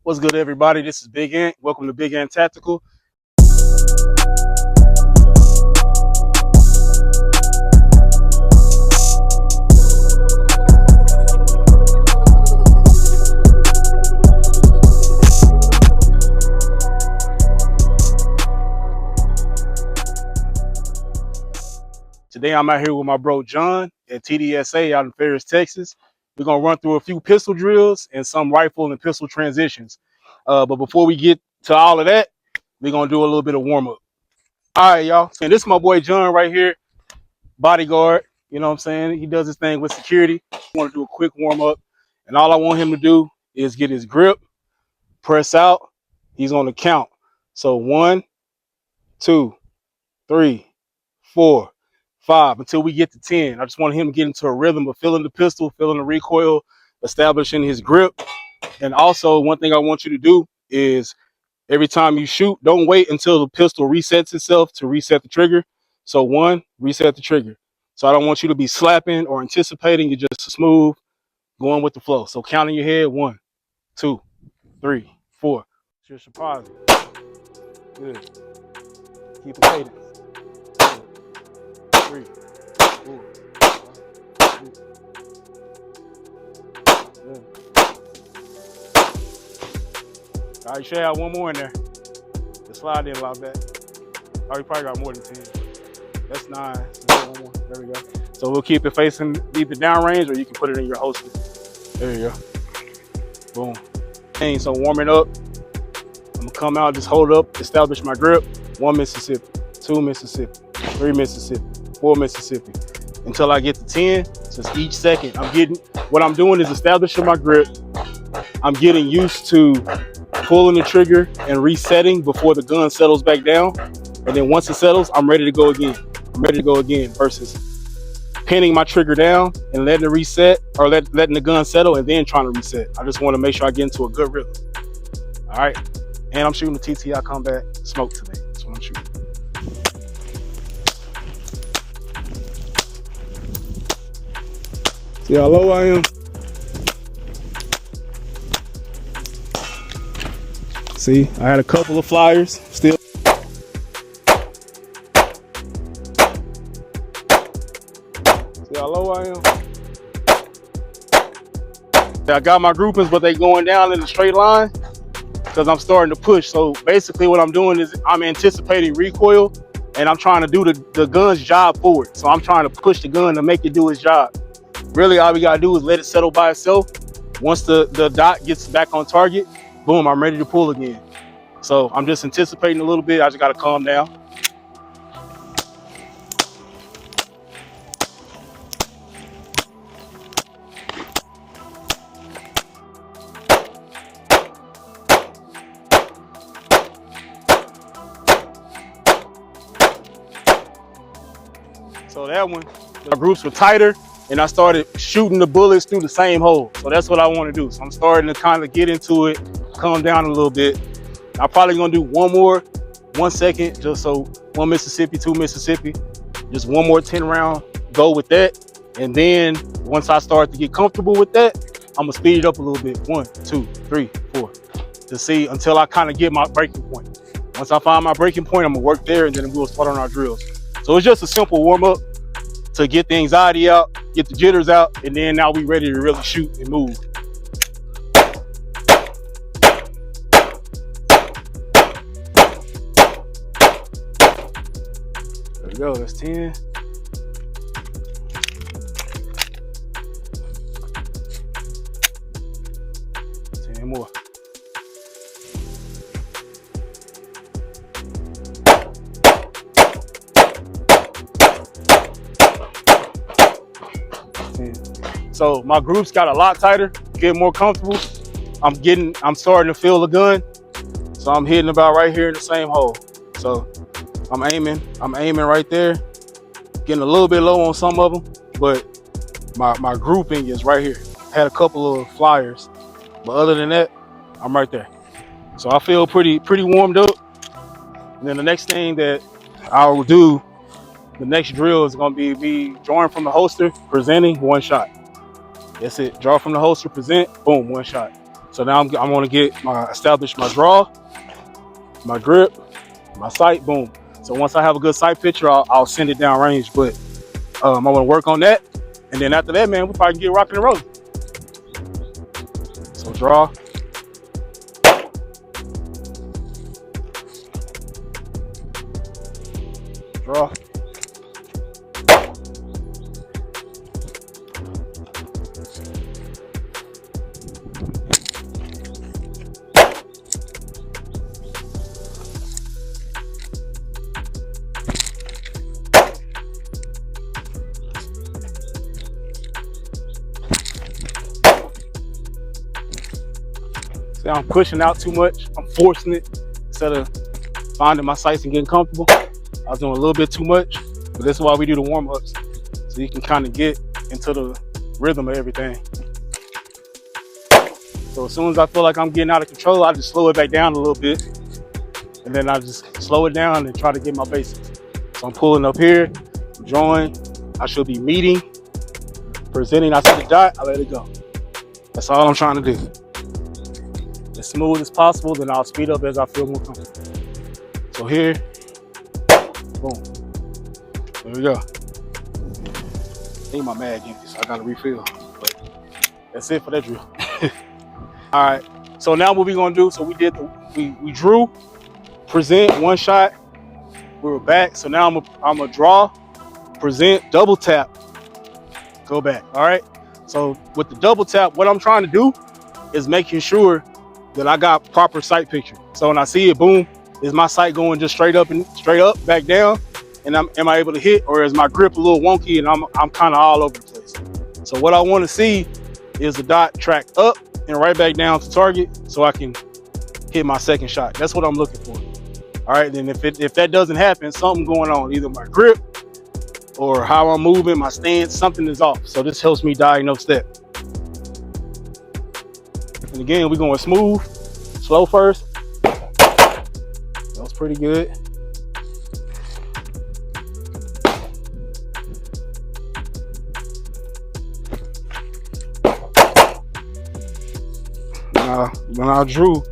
What's good, everybody? This is Big Ant. Welcome to Big Ant Tactical. Today I'm out here with my bro John at TDSA out in Ferris, Texas. We're gonna run through a few pistol drills and some rifle and pistol transitions. But before we get to all of that, we're gonna do a little bit of warm up. All right, y'all. So this is my boy John right here, bodyguard. You know what I'm saying? He does his thing with security. I want to do a quick warm up, and all I want him to do is get his grip, press out. He's on the count. So 1, 2, 3, 4, 5 until we get to 10. I just want him to get into a rhythm of feeling the pistol, feeling the recoil, establishing his grip. And also, one thing I want you to do is every time you shoot, don't wait until the pistol resets itself to reset the trigger. So 1, reset the trigger. So I don't want you to be slapping or anticipating. You're just smooth, going with the flow. So count in your head: 1, 2, 3, 4. Just surprise you. Good. Keep a cadence. 3, 4, 5, 6. Good. All right, you should have one more in there. The slide in a lot back. Oh, you probably got more than 10. That's 9. So one more. There we go. So we'll keep it facing either downrange or you can put it in your holster. There you go. Boom. And so warming up. I'm gonna come out, just hold up, establish my grip. 1 Mississippi, 2 Mississippi, 3 Mississippi, 4 Mississippi, until I get to 10. So each second, what I'm doing is establishing my grip. I'm getting used to pulling the trigger and resetting before the gun settles back down. And then once it settles, I'm ready to go again. Versus pinning my trigger down and letting it reset, or letting the gun settle and then trying to reset. I just want to make sure I get into a good rhythm. All right. And I'm shooting the TTI Combat Smoke today. That's what I'm shooting. See how low I am? See, I had a couple of flyers still. See how low I am? I got my groupings, but they going down in a straight line because I'm starting to push. So basically what I'm doing is I'm anticipating recoil and I'm trying to do the gun's job forward. So I'm trying to push the gun to make it do its job. Really, all we gotta do is let it settle by itself. Once the dot gets back on target, boom, I'm ready to pull again. So I'm just anticipating a little bit. I just gotta calm down. So that one, the groups were tighter and I started shooting the bullets through the same hole. So that's what I want to do. So I'm starting to kind of get into it, calm down a little bit. I'm probably gonna do one more, 1 second, just so 1 Mississippi, 2 Mississippi, just one more 10 round go with that. And then once I start to get comfortable with that, I'm gonna speed it up a little bit. 1, 2, 3, 4, to see until I kind of get my breaking point. Once I find my breaking point, I'm gonna work there and then we'll start on our drills. So it's just a simple warm up to get the anxiety out, get the jitters out, and then now we ready to really shoot and move. There we go, that's 10. More. So my groups got a lot tighter, getting more comfortable. I'm starting to feel the gun. So I'm hitting about right here in the same hole. So I'm aiming right there. Getting a little bit low on some of them, but my grouping is right here. Had a couple of flyers, but other than that, I'm right there. So I feel pretty warmed up. And then the next thing that I will do, the next drill is gonna be me drawing from the holster, presenting, 1 shot. That's it. Draw from the holster, present, boom, 1 shot. So now I'm going to establish my draw, my grip, my sight, boom. So once I have a good sight picture, I'll send it down range. But I want to work on that. And then after that, man, we probably can get rocking and rolling. So draw. Draw. See, I'm pushing out too much. I'm forcing it instead of finding my sights and getting comfortable. I was doing a little bit too much, but this is why we do the warm-ups, so you can kind of get into the rhythm of everything. So as soon as I feel like I'm getting out of control, I just slow it back down a little bit, and then I just slow it down and try to get my basics. So I'm pulling up here, drawing. I should be meeting, presenting. I see the dot, I let it go. That's all I'm trying to do. As smooth as possible, then I'll speed up as I feel more comfortable. So here, boom. There we go. I think my mag empty, so I gotta refill. But that's it for that drill. All right. So now what we gonna do? So we drew, present one shot. We were back. So now I'm gonna draw, present, double tap, go back. All right. So with the double tap, what I'm trying to do is making sure that I got proper sight picture. So when I see it, boom, is my sight going just straight up, back down? And am I able to hit, or is my grip a little wonky and I'm kind of all over the place? So what I want to see is the dot track up and right back down to target, so I can hit my second shot. That's what I'm looking for. All right, then if that doesn't happen, something going on, either my grip or how I'm moving, my stance, something is off. So this helps me diagnose that. And again, we're going smooth, slow first. That was pretty good. When I drew,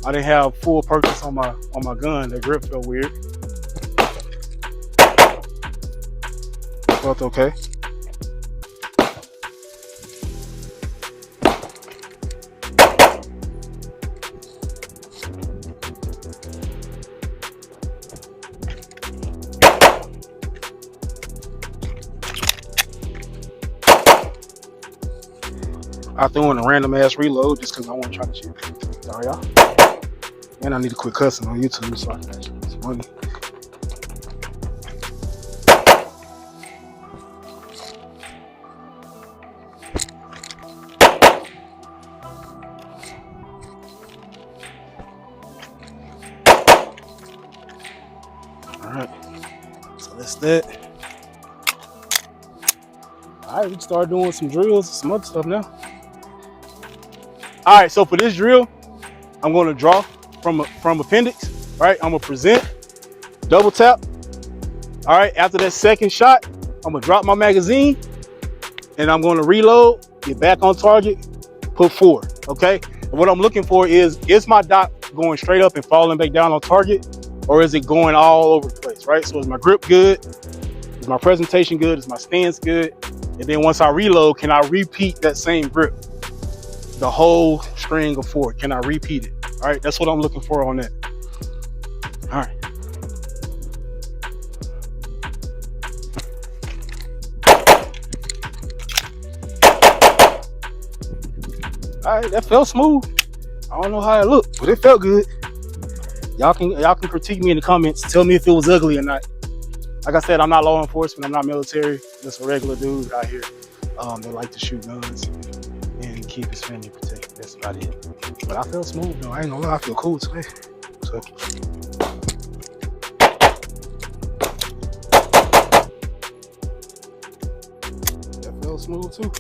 I didn't have full purchase on my gun. The grip felt weird. Felt okay. I threw in a random ass reload just because I want to try to shoot. Sorry, y'all. And I need to quit cussing on YouTube so I can actually make some money. All right, so that's that. All right, we can start doing some drills and some other stuff now. All right, so for this drill, I'm going to draw from appendix. All right, I'm gonna present, double tap. All right, after that second shot, I'm gonna drop my magazine and I'm gonna reload, get back on target, put forward. Okay, and what I'm looking for is my dot going straight up and falling back down on target, or is it going all over the place? Right, so is my grip good? Is my presentation good? Is my stance good? And then once I reload, can I repeat that same grip? The whole string of four, can I repeat it? All right, that's what I'm looking for on that. All right. All right, that felt smooth. I don't know how it looked, but it felt good. Y'all can critique me in the comments. Tell me if it was ugly or not. Like I said, I'm not law enforcement. I'm not military. Just a regular dude out here that like to shoot guns and keep his family protected. That's about it. But I feel smooth though. I ain't gonna lie, I feel cool today. So that felt smooth too.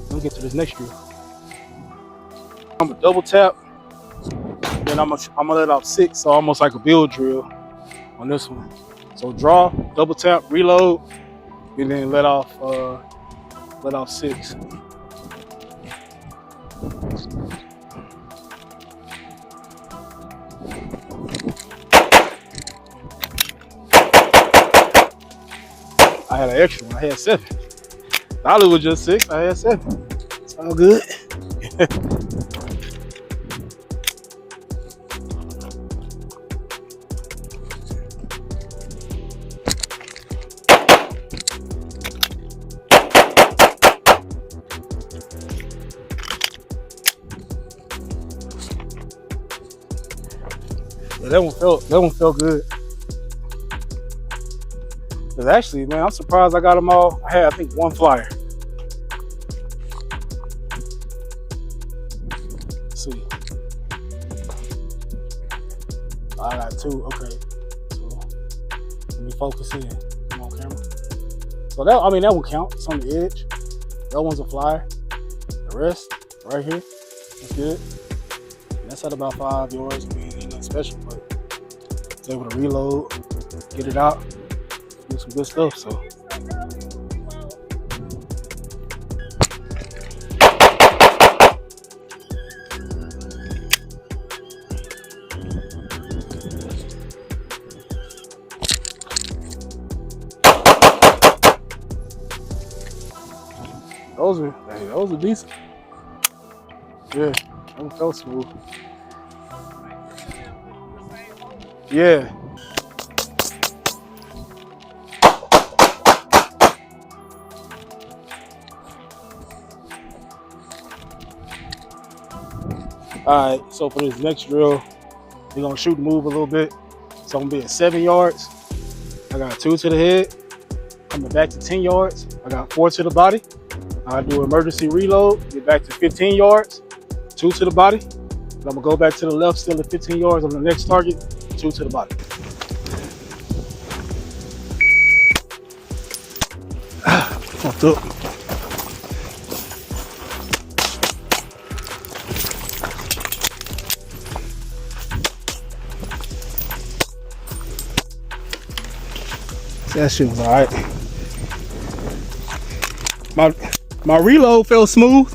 Let me get to this next drill. I'm gonna double tap, then I'm gonna let off 6, so almost like a build drill on this one. So draw, double tap, reload, and then let off 6. I had an extra one. I had 7. Thought it was just 6. I had 7. It's all good. Yeah, that one felt good. Cause actually, man, I'm surprised I got them all. I had, I think, 1 flyer. Let's see. I got 2. Okay. So let me focus in. Come on, camera. So that, I mean, that will count. It's on the edge. That one's a flyer. The rest, right here. That's good. And that's at about 5 yards. I mean, ain't nothing special, but it's able to reload, get it out, do some good stuff. So. Those are decent. Yeah, that felt smooth. Yeah. All right, so for this next drill, we're gonna shoot and move a little bit. So I'm gonna be at 7 yards. I got 2 to the head. Coming back to 10 yards. I got 4 to the body. I do emergency reload, get back to 15 yards, 2 to the body. And I'm gonna go back to the left, still at 15 yards on the next target, 2 to the body. Fucked up. That shit was all right. My reload felt smooth.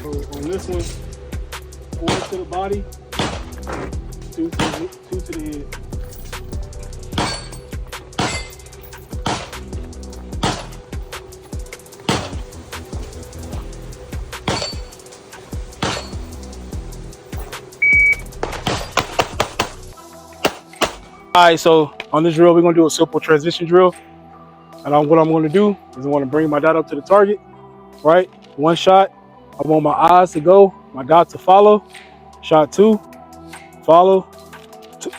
So on this one, 4 to the body, 2 to the head. All right, so on this drill, we're gonna do a simple transition drill. And what I'm gonna do is I wanna bring my dot up to the target, right? 1 shot, I want my eyes to go, my dot to follow. Shot 2, follow,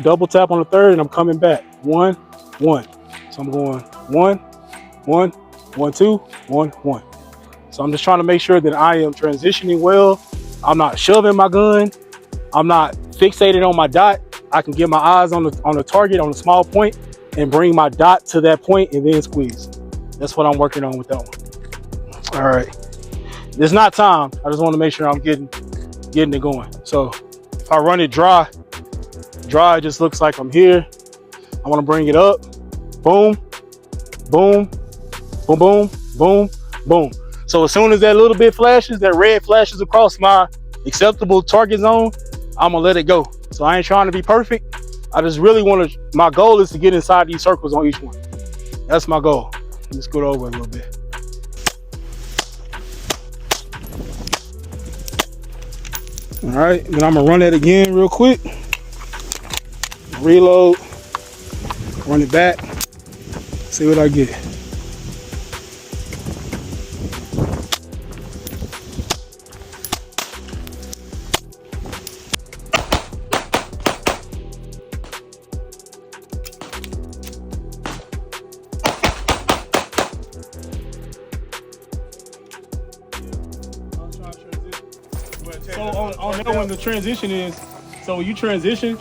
double tap on the 3rd, and I'm coming back. 1, 1. So I'm going 1, 1, 1, 2, 1, 1. So I'm just trying to make sure that I am transitioning well. I'm not shoving my gun. I'm not fixated on my dot. I can get my eyes on the target on a small point and bring my dot to that point and then squeeze. That's what I'm working on with that one. All right. It's not time. I just want to make sure I'm getting it going. So if I run it dry, it just looks like I'm here. I want to bring it up. Boom, boom, boom, boom, boom, boom. So as soon as that little bit flashes, that red flashes across my acceptable target zone, I'm gonna let it go. So I ain't trying to be perfect. I just really want to, my goal is to get inside these circles on each one. That's my goal. Let's go over a little bit. All right, then I'm gonna run that again real quick. Reload, run it back, see what I get. So on that one, the transition is, so when you transition,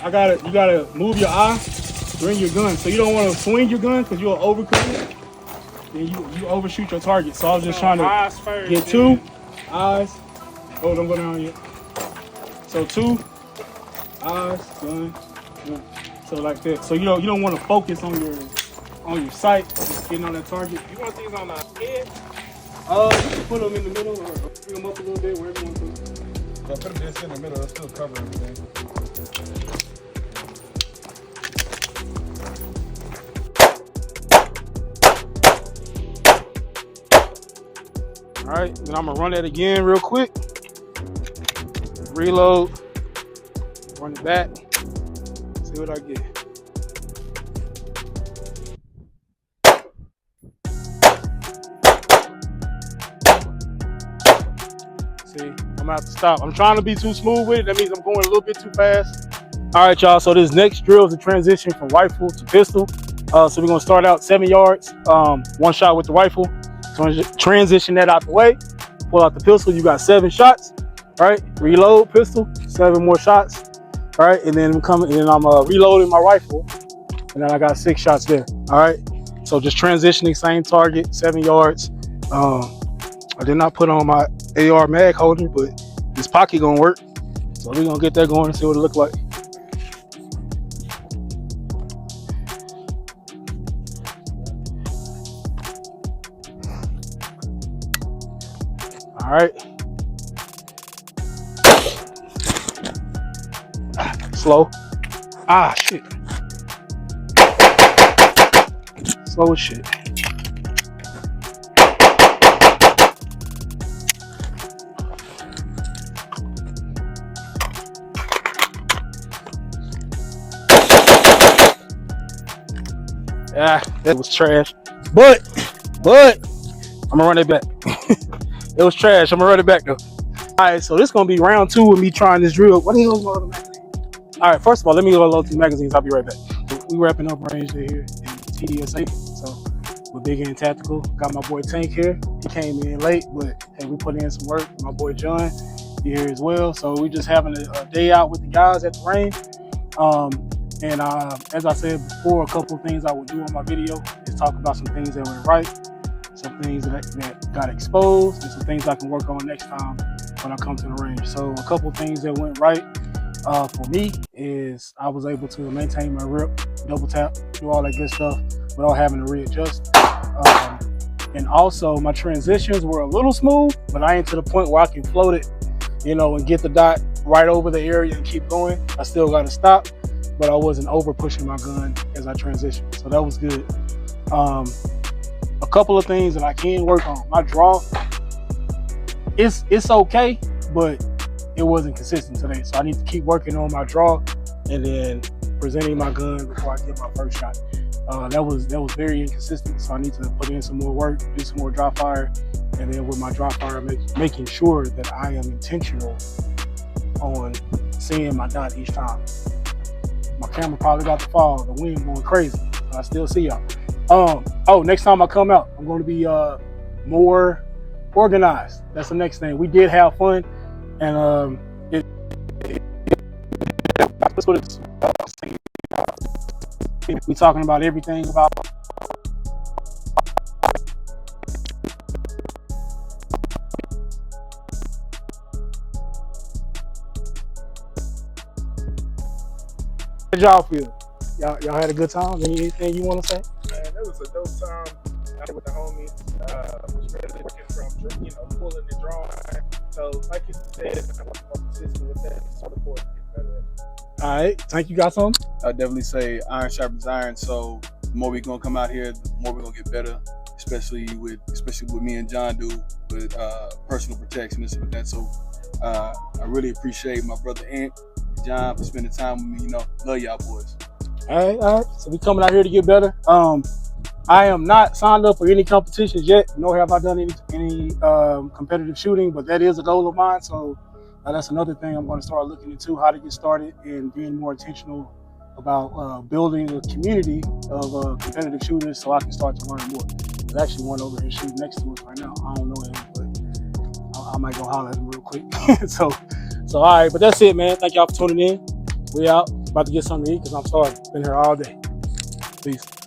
you gotta move your eye during your gun. So you don't want to swing your gun because you'll overcook it. Then you overshoot your target. So I was just trying to get two eyes. Oh, don't go down yet. So two eyes, gun. So like that. So you don't want to focus on your sight, just getting on that target. You want these on the head? You can put them in the middle or bring them up a little bit, wherever you want to. So put this in the middle, it'll still cover everything. All right, then I'm gonna run that again real quick. Reload, run it back, see what I get. See, I'm gonna have to stop. I'm trying to be too smooth with it. That means I'm going a little bit too fast. All right, y'all, so this next drill is a transition from rifle to pistol. So we're gonna start out 7 yards, one shot with the rifle. So transition that out the way, pull out the pistol, you got 7 shots, all right? Reload pistol, 7 more shots, all right? And then I'm reloading my rifle, and then I got 6 shots there, all right? So just transitioning, same target, 7 yards. I did not put on my AR mag holder, but this pocket gonna work. So we're gonna get that going and see what it look like. All right. Slow. Shit. Slow as shit. That was trash. But I'm gonna run it back. It was trash. I'm gonna run it back though. All right, so this is gonna be round 2 of me trying this drill. What the hell is my other magazine? All right, first of all, let me go load these magazines. I'll be right back. We wrapping up range here in TDSA. So we're big and tactical. Got my boy Tank here. He came in late, but hey, we put in some work. My boy John here as well. So we just having a day out with the guys at the range. And as I said before, a couple of things I will do on my video is talk about some things that went right, some things that got exposed, and some things I can work on next time when I come to the range. So a couple of things that went right for me is I was able to maintain my rip, double tap, do all that good stuff without having to readjust. And also my transitions were a little smooth, but I ain't to the point where I can float it, and get the dot right over the area and keep going. I still got to stop, but I wasn't over pushing my gun as I transitioned. So that was good. A couple of things that I can work on. My draw, it's okay, but it wasn't consistent today. So I need to keep working on my draw and then presenting my gun before I get my first shot. That was very inconsistent. So I need to put in some more work, do some more dry fire, and then with my dry fire, making sure that I am intentional on seeing my dot each time. My camera probably got to fall. The wind going crazy. But I still see y'all. Next time I come out, I'm going to be more organized. That's the next thing. We did have fun, and we talking about everything about. How did y'all feel? Y'all had a good time? Anything you want to say? Man, it was a dope time out with the homies. Was really working from, pulling and drawing. So, like you said, I'm more consistent with that. So the board get better at it. All right, Tank, you got something? I'd definitely say iron sharpens iron. So the more we're gonna come out here, the more we're gonna get better. Especially with me and John do with personal protection and stuff like that. So I really appreciate my brother Ant, John, for spending time with me. Love y'all boys. All right. So we coming out here to get better. I am not signed up for any competitions yet, nor have I done any competitive shooting, but that is a goal of mine. So that's another thing I'm going to start looking into, how to get started and being more intentional about building a community of competitive shooters so I can start to learn more. There's actually one over here shooting next to us right now. I don't know him, but I might go holler at him real quick. So all right, but that's it, man. Thank y'all for tuning in. We out. About to get something to eat because I'm starving. Been here all day. Peace.